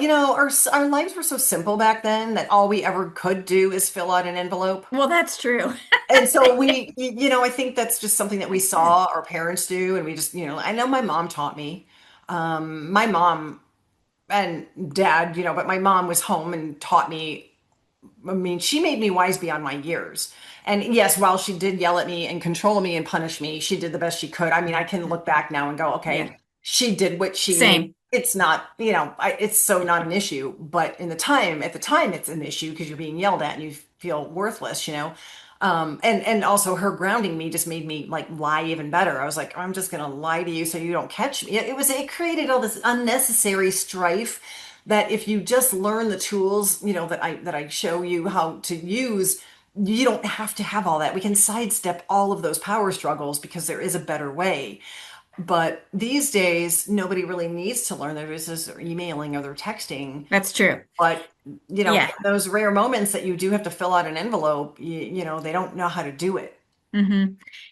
our lives were so simple back then that all we ever could do is fill out an envelope. well, that's true. And so I think that's just something that we saw our parents do, and we just, I know my mom taught me. My mom and dad, but my mom was home and taught me. I mean, she made me wise beyond my years. And yes, while she did yell at me and control me and punish me, she did the best she could. I mean, I can look back now and go, Yeah. okay, she did what she needed. Same. It's not, it's so not an issue. But at the time, it's an issue because you're being yelled at and you feel worthless. And also her grounding me just made me like lie even better. I was like, I'm just gonna lie to you so you don't catch me. It created all this unnecessary strife that if you just learn the tools, that I show you how to use, you don't have to have all that. We can sidestep all of those power struggles because there is a better way. But these days, nobody really needs to learn. They're just emailing or they're texting. That's true. But Yeah. those rare moments that you do have to fill out an envelope, they don't know how to do it. hmm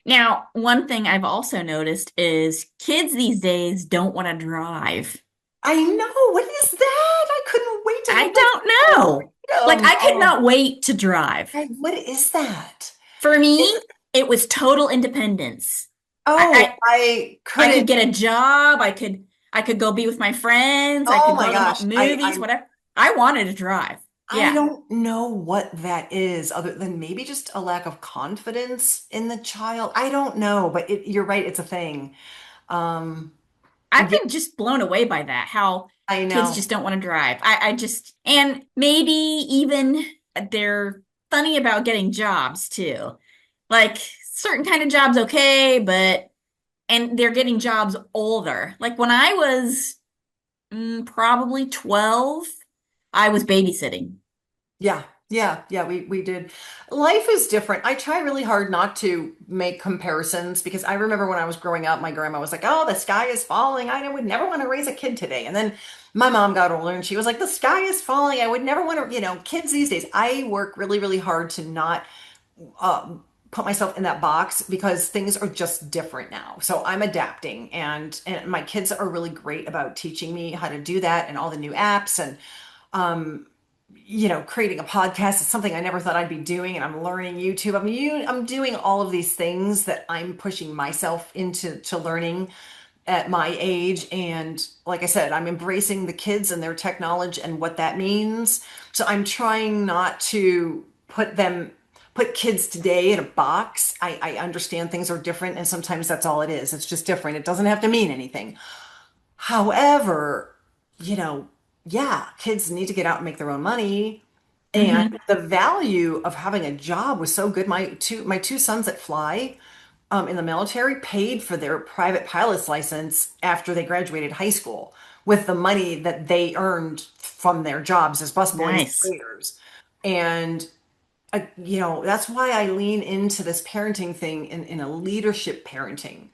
Now, one thing I've also noticed is kids these days don't want to drive. I know. What is that? I couldn't wait to I get my don't know. Like, freedom. I could Oh, not wait to drive. what is that? For Is me, it was total independence. Oh, I, I I could couldn't. get a job. I could go be with my friends. I Oh could my go to gosh. movies, whatever. I wanted to drive. I Yeah. don't know what that is other than maybe just a lack of confidence in the child. I don't know, but you're right, it's a thing. Um, I've yeah, been just blown away by that, how I kids know. just don't want to drive. I just, and maybe even they're funny about getting jobs too. Like certain kind of jobs, okay, and they're getting jobs older. Like when I was probably 12, I was babysitting. Yeah, yeah, yeah, we did. Life is different. I try really hard not to make comparisons because I remember when I was growing up, my grandma was like, "Oh, the sky is falling. I would never want to raise a kid today." And then my mom got older and she was like, "The sky is falling. I would never want to, kids these days." I work really, really hard to not put myself in that box because things are just different now. So I'm adapting and my kids are really great about teaching me how to do that and all the new apps and creating a podcast is something I never thought I'd be doing, and I'm learning YouTube. I'm doing all of these things that I'm pushing myself into to learning at my age. And like I said, I'm embracing the kids and their technology and what that means. So I'm trying not to put kids today in a box. I understand things are different, and sometimes that's all it is. It's just different. It doesn't have to mean anything. However, you know, yeah, kids need to get out and make their own money. And hmm the value of having a job was so good. My two sons that fly in the military paid for their private pilot's license after they graduated high school with the money that they earned from their jobs as busboys and Nice. waiters. And that's why I lean into this parenting thing in a leadership parenting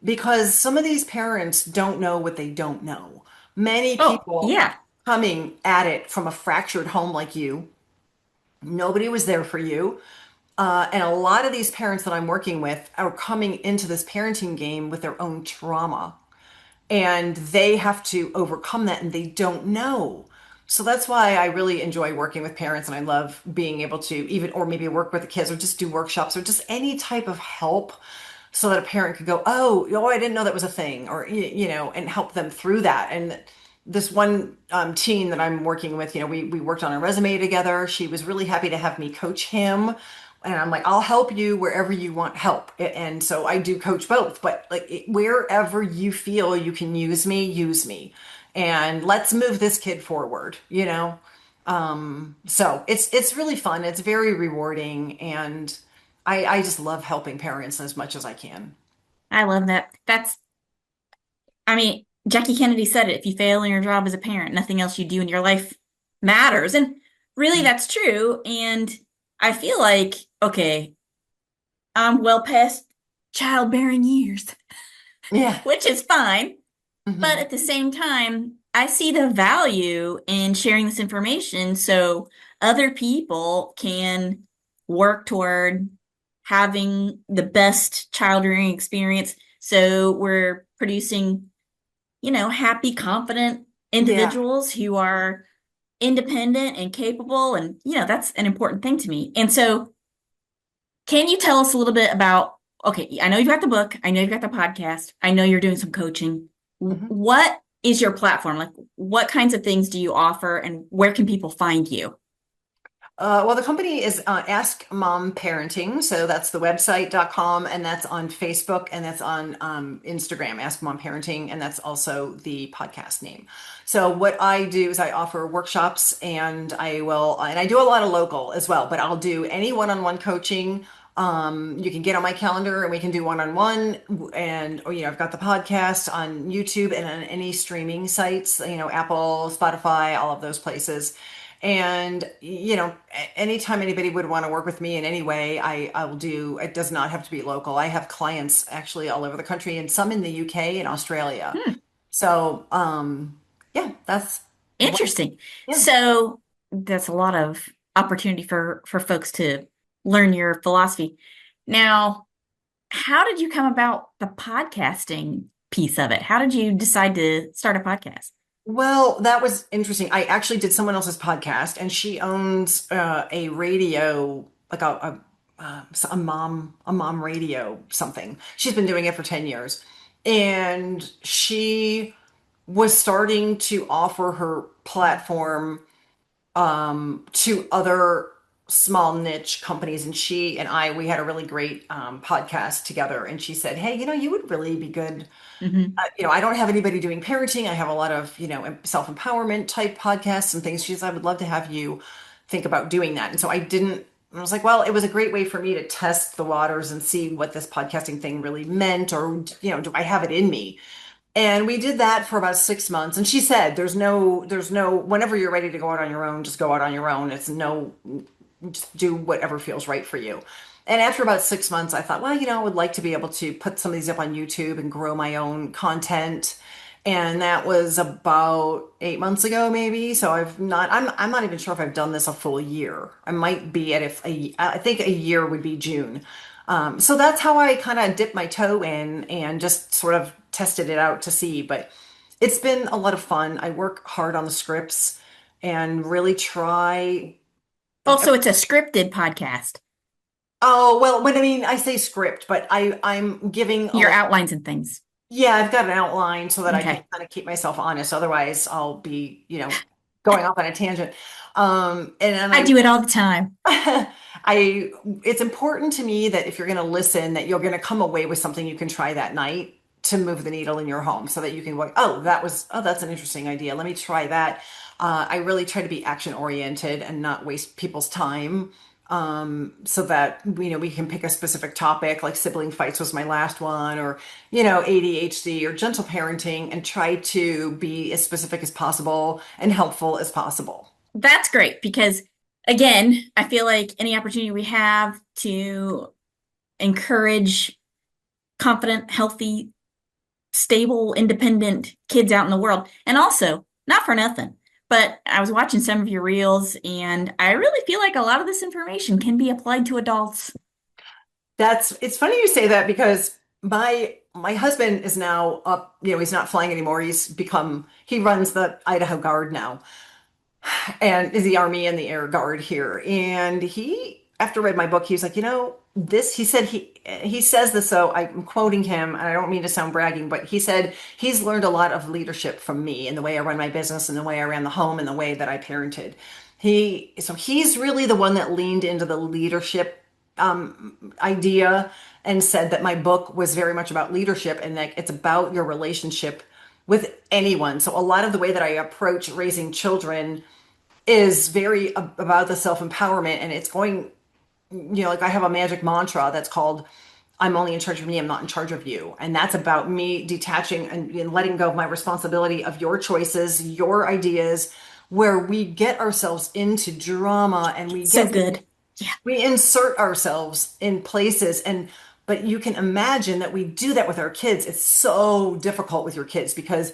because some of these parents don't know what they don't know. Many Oh, people are yeah. coming at it from a fractured home like you. Nobody was there for you. And a lot of these parents that I'm working with are coming into this parenting game with their own trauma. and they have to overcome that and they don't know. So that's why I really enjoy working with parents, and I love being able to even, or maybe work with the kids or just do workshops or just any type of help so that a parent could go, oh, I didn't know that was a thing, or, and help them through that. And this one teen that I'm working with, we worked on a resume together. She was really happy to have me coach him. And I'm like, I'll help you wherever you want help. And so I do coach both, but like wherever you feel you can use me, use me. And let's move this kid forward. So it's really fun. It's very rewarding. And I just love helping parents as much as I can. I love that. I mean, Jackie Kennedy said it, if you fail in your job as a parent, nothing else you do in your life matters. And really, that's true. And I feel like, okay, I'm well past childbearing years, Yeah. which is fine. But Hmm. at the same time, I see the value in sharing this information so other people can work toward having the best child rearing experience. So we're producing, happy, confident Yeah. individuals who are independent and capable. And, that's an important thing to me. And so, can you tell us a little bit about? Okay, I know you've got the book, I know you've got the podcast, I know you're doing some coaching. Hmm. What is your platform? Like, what kinds of things do you offer, and where can people find you? Well, the company is Ask Mom Parenting. So that's the website.com, and that's on Facebook, and that's on Instagram, Ask Mom Parenting, and that's also the podcast name. So what I do is I offer workshops, and I do a lot of local as well, but I'll do any one-on-one coaching. You can get on my calendar and we can do one-on-one, and or I've got the podcast on YouTube and on any streaming sites, Apple, Spotify, all of those places. And anytime anybody would want to work with me in any way, I will do. It does not have to be local. I have clients actually all over the country and some in the UK and Australia. Hmm, So yeah, that's what. interesting. Yeah. So that's a lot of opportunity for folks to learn your philosophy. Now, how did you come about the podcasting piece of it? How did you decide to start a podcast? Well, that was interesting. I actually did someone else's podcast, and she owns a radio, like a mom radio something. She's been doing it for 10 years, and she was starting to offer her platform to other small niche companies. And she and we had a really great podcast together. And she said, hey, you would really be good. Hmm. I don't have anybody doing parenting. I have a lot of, self-empowerment type podcasts and things. She says, I would love to have you think about doing that. And so I was like, well, it was a great way for me to test the waters and see what this podcasting thing really meant, or, do I have it in me? And we did that for about 6 months. And she said, whenever you're ready to go out on your own, just go out on your own. Just do whatever feels right for you. And after about 6 months, I thought, well, I would like to be able to put some of these up on YouTube and grow my own content. And that was about 8 months ago, maybe. So I'm not even sure if I've done this a full year. I might be at I think a year would be June. So that's how I kind of dipped my toe in and just sort of tested it out to see. But it's been a lot of fun. I work hard on the scripts and really try. Also, it's a scripted podcast. Oh, well, when I mean, I say script, but I'm giving a Your lot. outlines and things. Yeah, I've got an outline so that I can Okay. kind of keep myself honest. Otherwise, I'll be, going off on a tangent. And then I do it all the time. it's important to me that if you're going to listen, that you're going to come away with something you can try that night to move the needle in your home, so that you can go, that's an interesting idea. Let me try that. I really try to be action oriented and not waste people's time. So that we can pick a specific topic, like sibling fights was my last one, or ADHD or gentle parenting, and try to be as specific as possible and helpful as possible. That's great because, again, I feel like any opportunity we have to encourage confident, healthy, stable, independent kids out in the world. And also, not for nothing, but I was watching some of your reels and I really feel like a lot of this information can be applied to adults. It's funny you say that, because my my husband is now up, he's not flying anymore. He runs the Idaho Guard now and is the Army and the Air Guard here. And after read my book, he was like, he said he says this, so I'm quoting him, and I don't mean to sound bragging, but he said he's learned a lot of leadership from me in the way I run my business and the way I ran the home and the way that I parented. He's really the one that leaned into the leadership idea and said that my book was very much about leadership and that it's about your relationship with anyone. So a lot of the way that I approach raising children is very about the self-empowerment, and it's going, like I have a magic mantra that's called I'm only in charge of me, I'm not in charge of you. And that's about me detaching and letting go of my responsibility of your choices, your ideas, where we get ourselves into drama and So good. Yeah. we insert ourselves in places. But you can imagine that we do that with our kids. It's so difficult with your kids because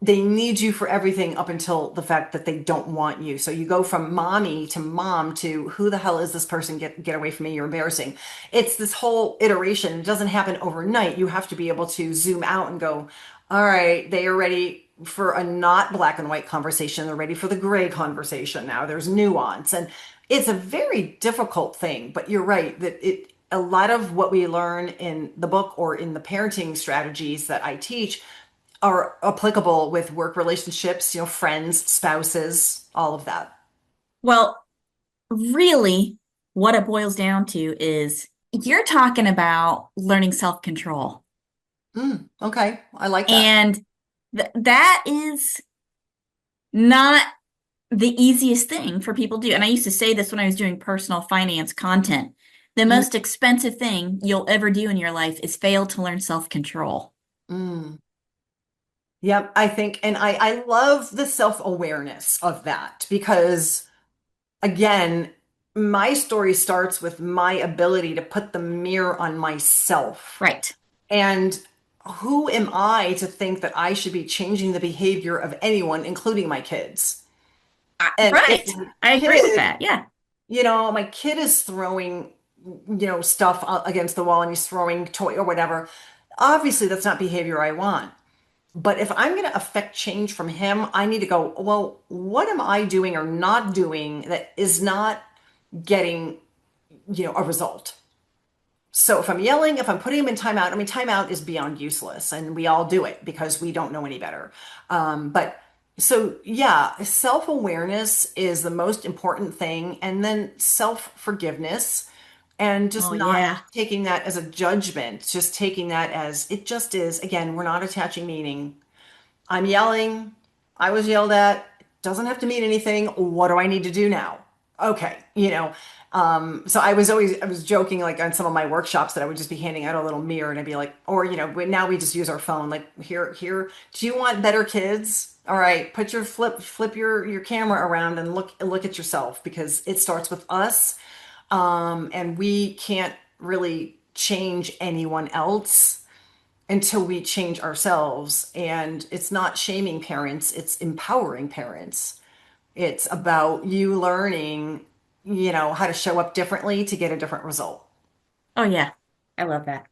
they need you for everything up until the fact that they don't want you. So you go from mommy to mom to who the hell is this person? Get away from me. You're embarrassing. It's this whole iteration. It doesn't happen overnight. You have to be able to zoom out and go, all right, they are ready for a not black and white conversation. They're ready for the gray conversation now. There's nuance. And it's a very difficult thing, but you're right that a lot of what we learn in the book or in the parenting strategies that I teach are applicable with work relationships, friends, spouses, all of that. Well, really, what it boils down to is you're talking about learning self-control. Okay, I like that. And that is not the easiest thing for people to do. And I used to say this when I was doing personal finance content. The Mm, most expensive thing you'll ever do in your life is fail to learn self-control. mm. Yep, I think, and I love the self-awareness of that because, again, my story starts with my ability to put the mirror on myself. Right. And who am I to think that I should be changing the behavior of anyone, including my kids? And if Right. my I agree with kid, that. Yeah. my kid is throwing, stuff against the wall and he's throwing toy or whatever, obviously that's not behavior I want. But if I'm going to affect change from him, I need to go, well, what am I doing or not doing that is not getting, a result? So if I'm yelling, if I'm putting him in timeout, I mean, timeout is beyond useless and we all do it because we don't know any better. But so yeah, self-awareness is the most important thing. And then self-forgiveness and just Oh, not yeah. taking that as a judgment, just taking that as it just is. Again, we're not attaching meaning. I'm yelling. I was yelled at. Doesn't have to mean anything. What do I need to do now? Okay, so I was joking like on some of my workshops that I would just be handing out a little mirror and I'd be like, or now we just use our phone. Like here. Do you want better kids? All right, put your flip your camera around and look at yourself because it starts with us, and we can't really change anyone else until we change ourselves. And it's not shaming parents, it's empowering parents. It's about you learning, how to show up differently to get a different result. Oh, yeah. I love that.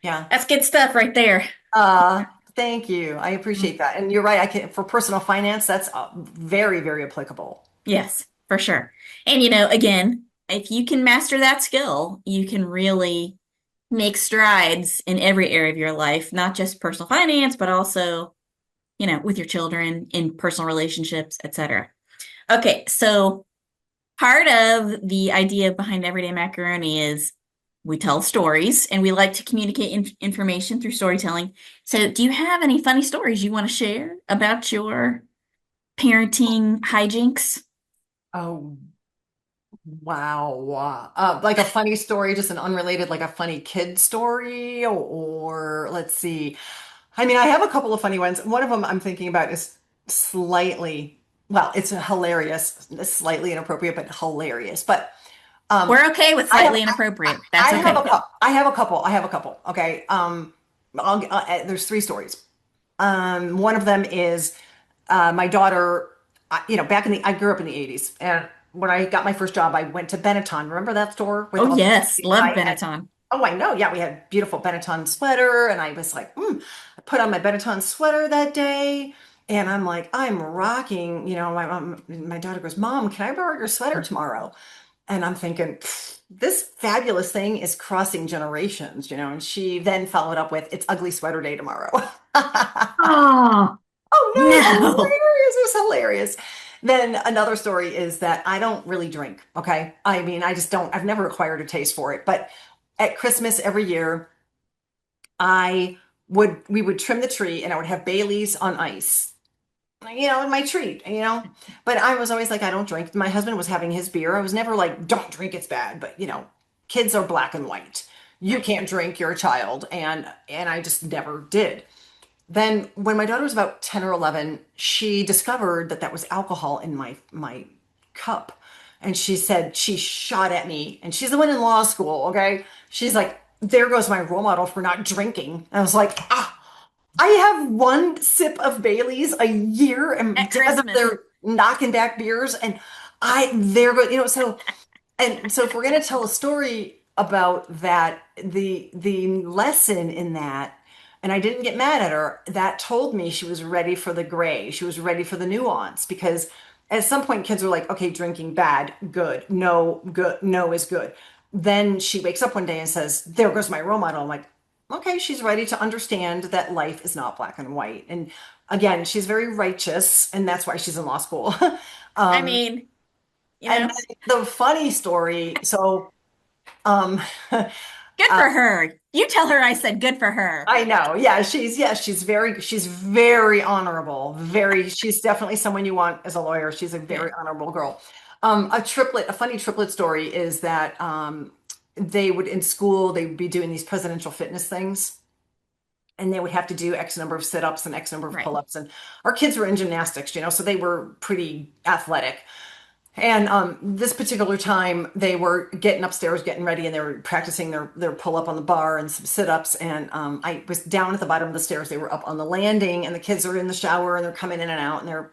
Yeah. That's good stuff right there. Uh, Thank you. I appreciate that. And you're right. For personal finance, that's very, very applicable. Yes, for sure. And, again, if you can master that skill, you can really make strides in every area of your life, not just personal finance, but also, with your children, in personal relationships, etc. Okay, so part of the idea behind Everyday Macaroni is we tell stories and we like to communicate information through storytelling. So, do you have any funny stories you want to share about your parenting hijinks? Oh, wow. Like a funny story, just an unrelated, like a funny kid story, or let's see. I mean, I have a couple of funny ones. One of them I'm thinking about is slightly, well, it's hilarious, slightly inappropriate, but hilarious. But um, We're okay with I have slightly inappropriate. I That's have a okay. couple. I have a couple. I have a couple. Okay. There's three stories. One of them is my daughter. I grew up in the '80s, and when I got my first job, I went to Benetton. Remember that store with Oh, all the yes, love high end? Benetton. Oh, I know. Yeah, we had a beautiful Benetton sweater, and I was like, I put on my Benetton sweater that day, and I'm like, I'm rocking. My mom, my daughter goes, Mom, can I borrow your sweater tomorrow? And I'm thinking, this fabulous thing is crossing generations. And she then followed up with, it's ugly sweater day tomorrow. Oh, Oh no, it was no. hilarious. It was hilarious. Then another story is that I don't really drink. Okay. I mean, I just don't, I've never acquired a taste for it. But at Christmas every year, we would trim the tree and I would have Baileys on ice, my treat. But I was always like, I don't drink. My husband was having his beer. I was never like, don't drink, it's bad. But kids are black and white. You Right. can't drink, you're a child. And I just never did. Then when my daughter was about 10 or 11, she discovered that that was alcohol in my cup. And she said she shot at me, and she's the one in law school, okay? She's like, there goes my role model for not drinking. And I was like, I have one sip of Bailey's a year, and At Dad, Christmas. they're knocking back beers, and I there go, so if we're going to tell a story about that, the lesson in that, and I didn't get mad at her, that told me she was ready for the gray. She was ready for the nuance because at some point kids were like, okay, drinking bad, good, no, good, no is good. Then she wakes up one day and says, there goes my role model. I'm like, okay, she's ready to understand that life is not black and white. And again, she's very righteous, and that's why she's in law school. I um, mean, you and know, then the funny story, so um good for her. You tell her I said good for her. I know, yeah, she's very honorable. She's definitely someone you want as a lawyer. She's a Yeah. very honorable girl. A funny triplet story is that they would in school, they would be doing these presidential fitness things. And they would have to do X number of sit-ups and X number of Right. pull-ups. And our kids were in gymnastics, so they were pretty athletic. And this particular time, they were getting upstairs, getting ready, and they were practicing their pull up on the bar and some sit ups. And I was down at the bottom of the stairs. They were up on the landing, and the kids are in the shower and they're coming in and out, and they're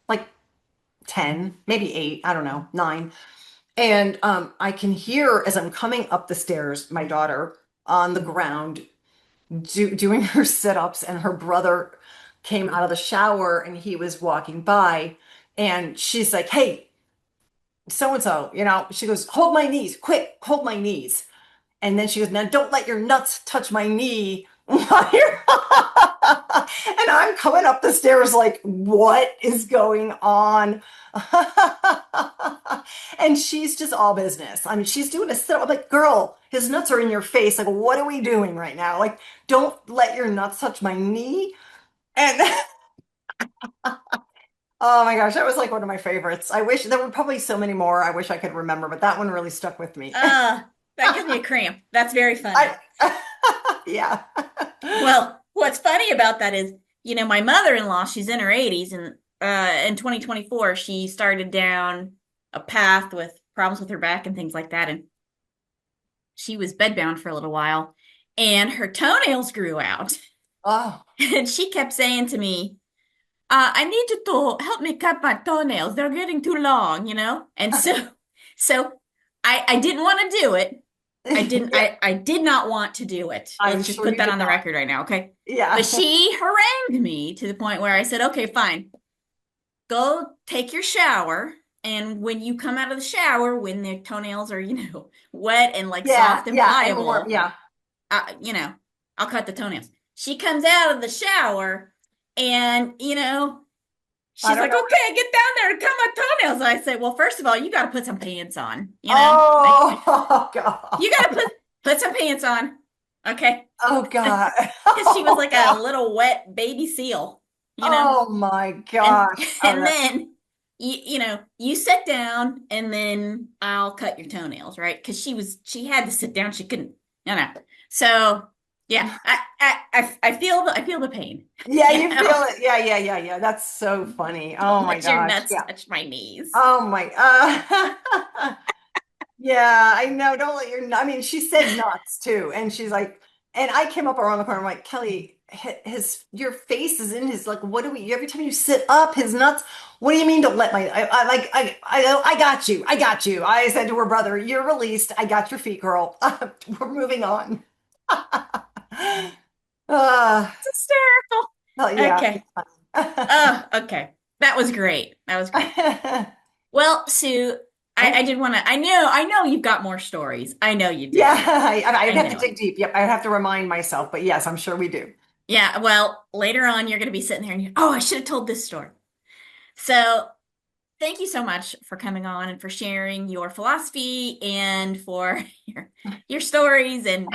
like 10, maybe 8, I don't know, 9. And I can hear as I'm coming up the stairs, my daughter on the ground doing her sit ups, and her brother came out of the shower and he was walking by, and she's like, hey, so and so, she goes, hold my knees, quick, hold my knees. And then she goes, now don't let your nuts touch my knee. And I'm coming up the stairs like, what is going on? And she's just all business. I mean, she's doing a sit up. I'm like, girl, his nuts are in your face. Like, what are we doing right now? Like, don't let your nuts touch my knee. And oh my gosh, that was like one of my favorites. I wish there were probably so many more. I wish I could remember, but that one really stuck with me. Uh, that gives me a cramp. That's very funny. I, yeah. Well, what's funny about that is, my mother-in-law, she's in her 80s, and in 2024, she started down a path with problems with her back and things like that, and she was bedbound for a little while, and her toenails grew out. Oh, And she kept saying to me, I need you to help me cut my toenails. They're getting too long. And so I didn't want to do it. I didn't, yeah, I did not want to do it. I'm Let's just sure put you that did on the not. record right now, okay? Yeah. But she harangued me to the point where I said, okay, fine, go take your shower. And when you come out of the shower, when the toenails are, wet and like Yeah, soft and yeah, and warm. pliable, Yeah. uh, you know, I'll cut the toenails. She comes out of the shower and, I she's don't like, know. okay, get down there and cut my toenails. And I say, well, first of all, you got to put some pants on, like Oh, God. you got to put some pants on. Okay. Oh, God. Because she was Oh, like a God. little wet baby seal, you know? Oh, my And, gosh. Oh, and then, you sit down and then I'll cut your toenails, right? Because she had to sit down. She couldn't, So yeah, I feel the pain, yeah, you you know? feel it. Yeah, yeah, yeah, yeah. That's so funny. Oh, Don't my let your gosh. nuts Yeah. touch my knees. Oh, my. Yeah, I know. Don't let your, I mean, she said nuts too. And she's like, and I came up around the corner. I'm like, Kelly, your face is in his, like, what do we, every time you sit up, his nuts, what do you mean don't let my, I got you. I got you. I said to her brother, you're released. I got your feet, girl. We're moving on. Uh, It's hysterical. oh, yeah. Okay. Oh, okay. That was great. That was great. Well, Sue, I did want to, I know you've got more stories. I know you do. Yeah, I'd have to know dig deep. Yep, I'd have to remind myself, but yes, I'm sure we do. Yeah, well, later on, you're going to be sitting there and oh, I should have told this story. So thank you so much for coming on and for sharing your philosophy and for your stories and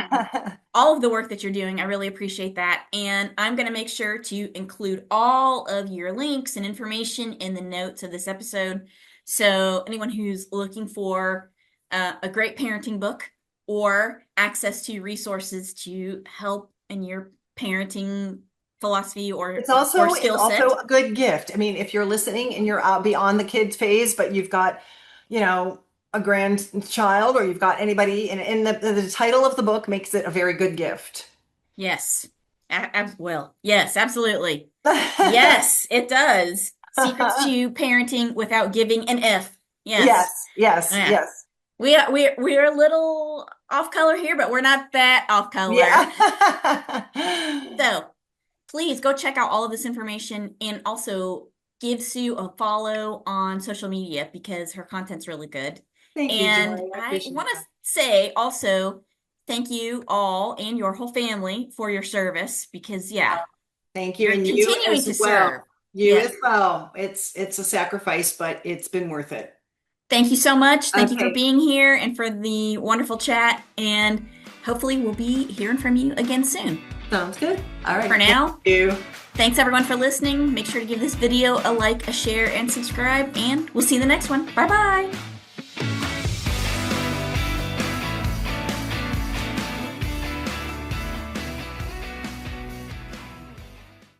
all of the work that you're doing. I really appreciate that. And I'm going to make sure to include all of your links and information in the notes of this episode. So anyone who's looking for a great parenting book or access to resources to help in your parenting philosophy or It's skill set. also a good gift. I mean, if you're listening and you're out beyond the kids phase, but you've got, a grandchild or you've got anybody, and the title of the book makes it a very good gift. Yes. Well, yes, absolutely. Yes, it does. Secrets to parenting without giving an F. Yes. Yes, Yeah. yes. We're a little off color here, but we're not that off color. Yeah. So please go check out all of this information and also give Sue a follow on social media because her content's really good. Thank you, And Joy. I want to say also thank you all and your whole family for your service because Thank you. you're And you continuing as to well. serve. You Yes. as well. It's a sacrifice, but it's been worth it. Thank you so much. Thank you for Okay. being here and for the wonderful chat. And hopefully we'll be hearing from you again soon. Sounds good. All right. For now, Thank you. thanks everyone for listening. Make sure to give this video a like, a share, and subscribe. And we'll see you in the next one. Bye-bye.